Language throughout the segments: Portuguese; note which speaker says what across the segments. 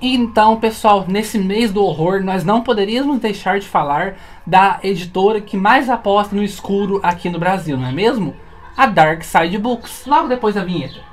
Speaker 1: Então, pessoal, nesse mês do horror, nós não poderíamos deixar de falar da editora que mais aposta no escuro aqui no Brasil, não é mesmo? A Dark Side Books, logo depois da vinheta.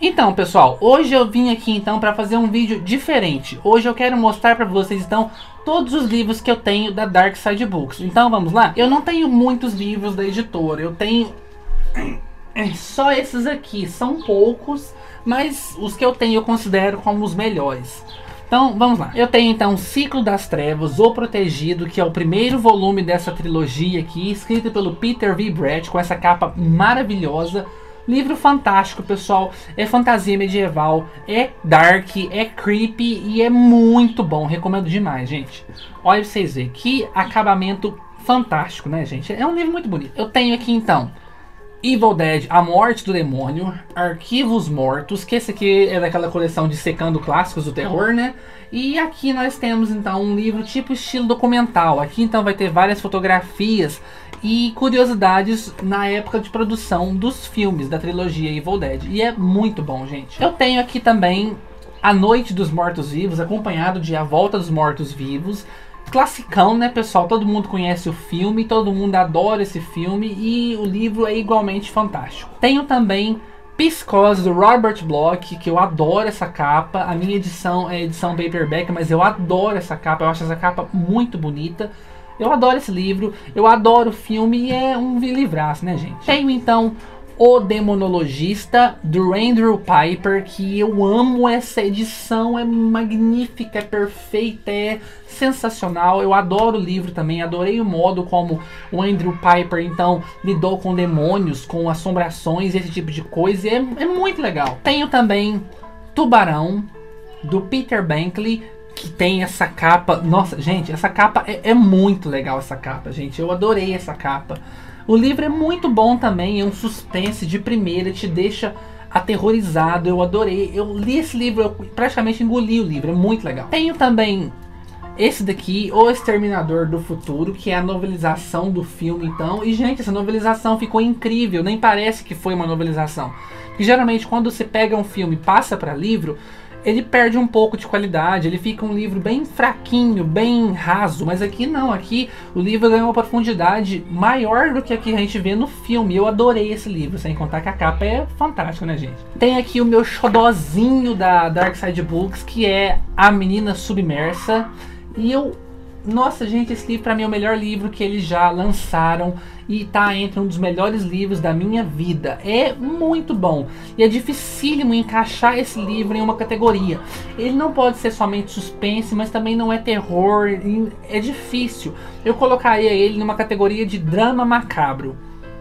Speaker 1: Então, pessoal, hoje eu vim aqui então para fazer um vídeo diferente. Hoje eu quero mostrar para vocês então todos os livros que eu tenho da Dark Side Books. Então vamos lá? Eu não tenho muitos livros da editora, eu tenho só esses aqui, são poucos, mas os que eu tenho eu considero como os melhores. Então vamos lá. Eu tenho então Ciclo das Trevas, O Protegido, que é o primeiro volume dessa trilogia aqui, escrito pelo Peter V. Brett, com essa capa maravilhosa. Livro fantástico, pessoal. É fantasia medieval, é dark, é creepy e é muito bom. Recomendo demais, gente. Olha pra vocês verem. Que acabamento fantástico, né, gente? É um livro muito bonito. Eu tenho aqui, então, Evil Dead, A Morte do Demônio, Arquivos Mortos, que esse aqui é daquela coleção de secando clássicos do terror, né? E aqui nós temos, então, um livro tipo estilo documental. Aqui, então, vai ter várias fotografias e curiosidades na época de produção dos filmes da trilogia Evil Dead. E é muito bom, gente. Eu tenho aqui também A Noite dos Mortos-Vivos, acompanhado de A Volta dos Mortos-Vivos. Classicão, né, pessoal? Todo mundo conhece o filme, todo mundo adora esse filme e o livro é igualmente fantástico. Tenho também Psicose, do Robert Bloch, que eu adoro essa capa. A minha edição é a edição paperback, mas eu adoro essa capa, eu acho essa capa muito bonita. Eu adoro esse livro, eu adoro o filme e é um livraço, né, gente? Tenho então O Demonologista, do Andrew Piper, que eu amo essa edição, é magnífica, é perfeita, é sensacional. Eu adoro o livro também, adorei o modo como o Andrew Piper então lidou com demônios, com assombrações, esse tipo de coisa, e é muito legal. Tenho também Tubarão, do Peter Bankley, que tem essa capa. Nossa, gente, essa capa é muito legal, essa capa, gente. Eu adorei essa capa. O livro é muito bom também, é um suspense de primeira, te deixa aterrorizado. Eu adorei, eu li esse livro, eu praticamente engoli o livro, é muito legal. Tenho também esse daqui, O Exterminador do Futuro, que é a novelização do filme, então. E, gente, essa novelização ficou incrível, nem parece que foi uma novelização. Porque geralmente quando você pega um filme e passa para livro, ele perde um pouco de qualidade, ele fica um livro bem fraquinho, bem raso, mas aqui não, aqui o livro ganhou uma profundidade maior do que a que a gente vê no filme. Eu adorei esse livro, sem contar que a capa é fantástica, né, gente? Tem aqui o meu xodózinho da Dark Side Books, que é A Menina Submersa, e nossa, gente, esse livro pra mim é o melhor livro que eles já lançaram e tá entre um dos melhores livros da minha vida. É muito bom e é dificílimo encaixar esse livro em uma categoria. Ele não pode ser somente suspense, mas também não é terror, é difícil. Eu colocaria ele numa categoria de drama macabro.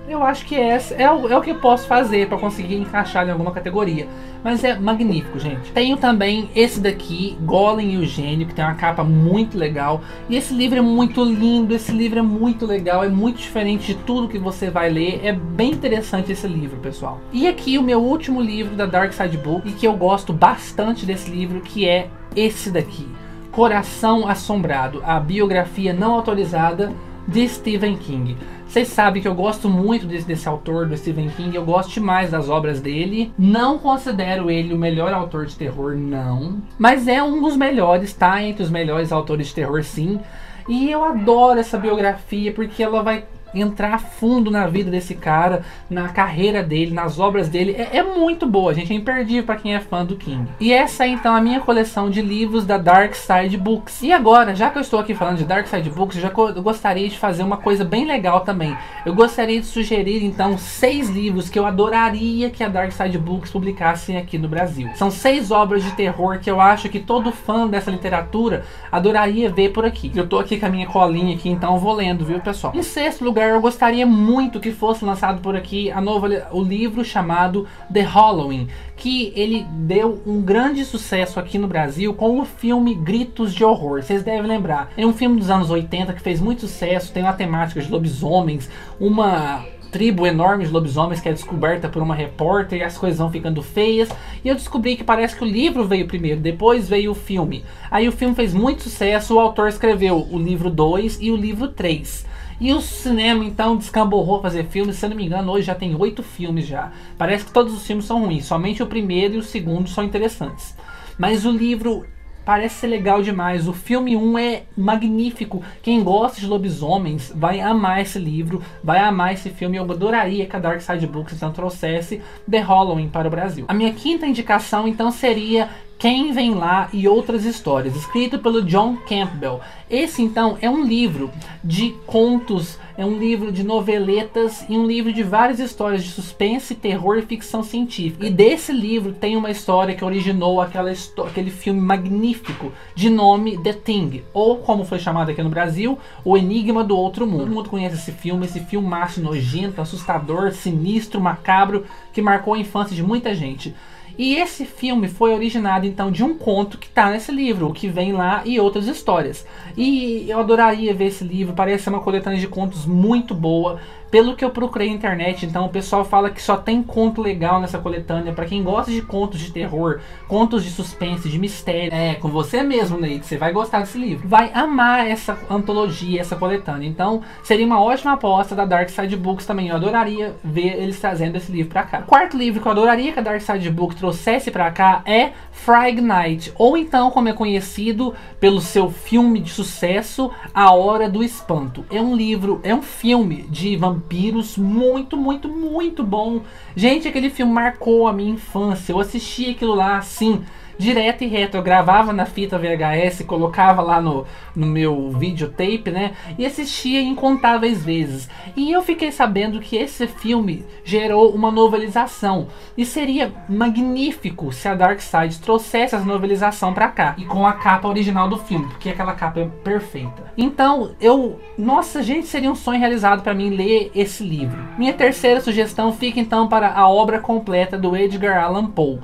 Speaker 1: Eu acho que é o que eu posso fazer para conseguir encaixar em alguma categoria. Mas é magnífico, gente. Tenho também esse daqui, Golem e o Gênio, que tem uma capa muito legal. E esse livro é muito lindo, esse livro é muito legal, é muito diferente de tudo que você vai ler. É bem interessante esse livro, pessoal. E aqui o meu último livro da Dark Side Book, e que eu gosto bastante desse livro, que é esse daqui. Coração Assombrado, a biografia não autorizada de Stephen King. Vocês sabem que eu gosto muito desse autor, do Stephen King. Eu gosto demais das obras dele. Não considero ele o melhor autor de terror, não. Mas é um dos melhores, tá? Entre os melhores autores de terror, sim. E eu adoro essa biografia porque ela vai entrar a fundo na vida desse cara, na carreira dele, nas obras dele. É muito boa, gente, é imperdível para quem é fã do King. E essa é então a minha coleção de livros da Dark Side Books. E agora, já que eu estou aqui falando de Dark Side Books, eu gostaria de fazer uma coisa bem legal também. Eu gostaria de sugerir então 6 livros que eu adoraria que a Dark Side Books publicassem aqui no Brasil. São 6 obras de terror que eu acho que todo fã dessa literatura adoraria ver por aqui. Eu tô aqui com a minha colinha aqui, então eu vou lendo, viu, pessoal? Em 6º lugar, eu gostaria muito que fosse lançado por aqui o livro chamado The Halloween, que ele deu um grande sucesso aqui no Brasil com o filme Gritos de Horror. Vocês devem lembrar. É um filme dos anos 80 que fez muito sucesso, tem uma temática de lobisomens, uma tribo enorme de lobisomens que é descoberta por uma repórter e as coisas vão ficando feias. E eu descobri que parece que o livro veio primeiro, depois veio o filme. Aí o filme fez muito sucesso, o autor escreveu o livro 2 e o livro 3. E o cinema então descamborrou fazer filmes, se eu não me engano hoje já tem 8 filmes já. Parece que todos os filmes são ruins, somente o primeiro e o segundo são interessantes. Mas o livro parece ser legal demais. O filme 1 é magnífico. Quem gosta de lobisomens vai amar esse livro, vai amar esse filme. Eu adoraria que a Dark Side Books então trouxesse The Halloween para o Brasil. A minha 5ª indicação então seria Quem Vem Lá e Outras Histórias, escrito pelo John Campbell. Esse então é um livro de contos, é um livro de noveletas e um livro de várias histórias de suspense, terror e ficção científica. E desse livro tem uma história que originou aquele filme magnífico de nome The Thing, ou como foi chamado aqui no Brasil, O Enigma do Outro Mundo. Todo mundo conhece esse filmaço nojento, assustador, sinistro, macabro, que marcou a infância de muita gente. E esse filme foi originado então de um conto que está nesse livro, O Que Vem Lá e Outras Histórias. E eu adoraria ver esse livro, parece ser uma coletânea de contos muito boa. Pelo que eu procurei na internet, então o pessoal fala que só tem conto legal nessa coletânea. Pra quem gosta de contos de terror, contos de suspense, de mistério, com você mesmo, Ney, que você vai gostar desse livro. Vai amar essa antologia, essa coletânea. Então seria uma ótima aposta da Dark Side Books também. Eu adoraria ver eles trazendo esse livro pra cá. O 4º livro que eu adoraria que a Dark Side Books trouxesse pra cá é Fright Night, ou então como é conhecido pelo seu filme de sucesso, A Hora do Espanto. É um filme de vampiros muito bom. Gente, aquele filme marcou a minha infância. Eu assisti aquilo lá assim, direto e reto. Eu gravava na fita VHS, colocava lá no meu videotape, né? E assistia incontáveis vezes. E eu fiquei sabendo que esse filme gerou uma novelização. E seria magnífico se a Dark Side trouxesse essa novelização pra cá. E com a capa original do filme, porque aquela capa é perfeita. Então, nossa, gente, seria um sonho realizado pra mim ler esse livro. Minha 3ª sugestão fica então para a obra completa do Edgar Allan Poe.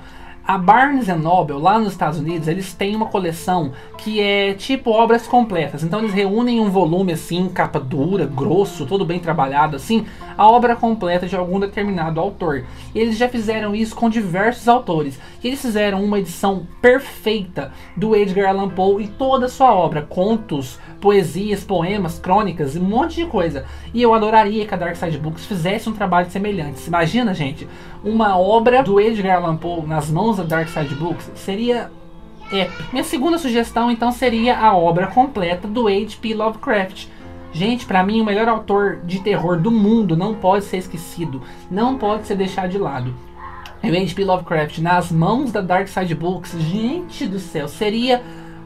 Speaker 1: A Barnes & Noble, lá nos Estados Unidos, eles têm uma coleção que é tipo obras completas. Então eles reúnem um volume assim, capa dura, grosso, todo bem trabalhado assim, a obra completa de algum determinado autor. E eles já fizeram isso com diversos autores. E eles fizeram uma edição perfeita do Edgar Allan Poe e toda a sua obra, contos, poesias, poemas, crônicas e um monte de coisa. E eu adoraria que a Dark Side Books fizesse um trabalho semelhante. Imagina, gente, uma obra do Edgar Allan Poe nas mãos da Dark Side Books seria épico. Minha 2ª sugestão então seria a obra completa do H.P. Lovecraft. Gente, pra mim o melhor autor de terror do mundo não pode ser esquecido, não pode ser deixado de lado. O H.P. Lovecraft nas mãos da Dark Side Books, gente do céu, seria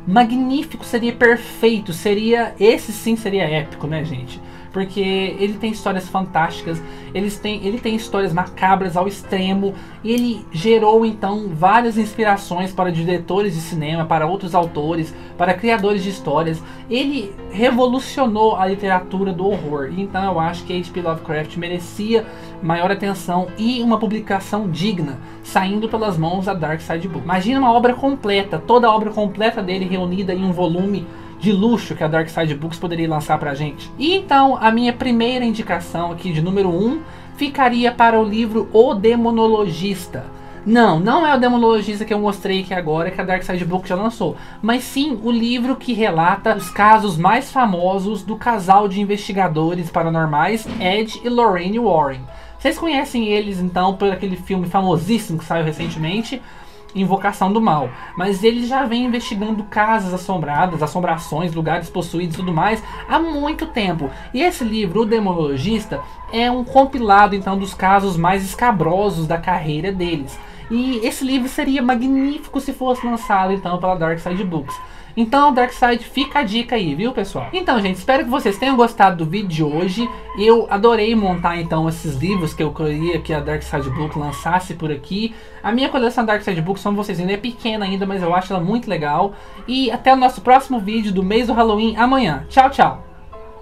Speaker 1: magnífico, seria perfeito, esse sim seria épico, né, gente? Porque ele tem histórias fantásticas, ele tem histórias macabras ao extremo, e ele gerou então várias inspirações para diretores de cinema, para outros autores, para criadores de histórias. Ele revolucionou a literatura do horror, então eu acho que H.P. Lovecraft merecia maior atenção e uma publicação digna, saindo pelas mãos da Dark Side Books. Imagina uma obra completa, toda a obra completa dele reunida em um volume de luxo que a Dark Side Books poderia lançar pra gente. E então a minha primeira indicação aqui de número 1 ficaria para o livro O Demonologista. Não é o Demonologista que eu mostrei aqui agora, que a Dark Side Books já lançou, mas sim o livro que relata os casos mais famosos do casal de investigadores paranormais Ed e Lorraine Warren. Vocês conhecem eles então por aquele filme famosíssimo que saiu recentemente. Invocação do Mal, mas ele já vem investigando casas assombradas, assombrações, lugares possuídos e tudo mais há muito tempo. E esse livro, O Demonologista, é um compilado então dos casos mais escabrosos da carreira deles. E esse livro seria magnífico se fosse lançado então pela Dark Side Books. Então, Dark Side, fica a dica aí, viu, pessoal? Então, gente, espero que vocês tenham gostado do vídeo de hoje. Eu adorei montar, então, esses livros que eu queria que a Dark Side Book lançasse por aqui. A minha coleção Dark Side Books, como vocês viram, é pequena ainda, mas eu acho ela muito legal. E até o nosso próximo vídeo do mês do Halloween amanhã. Tchau, tchau!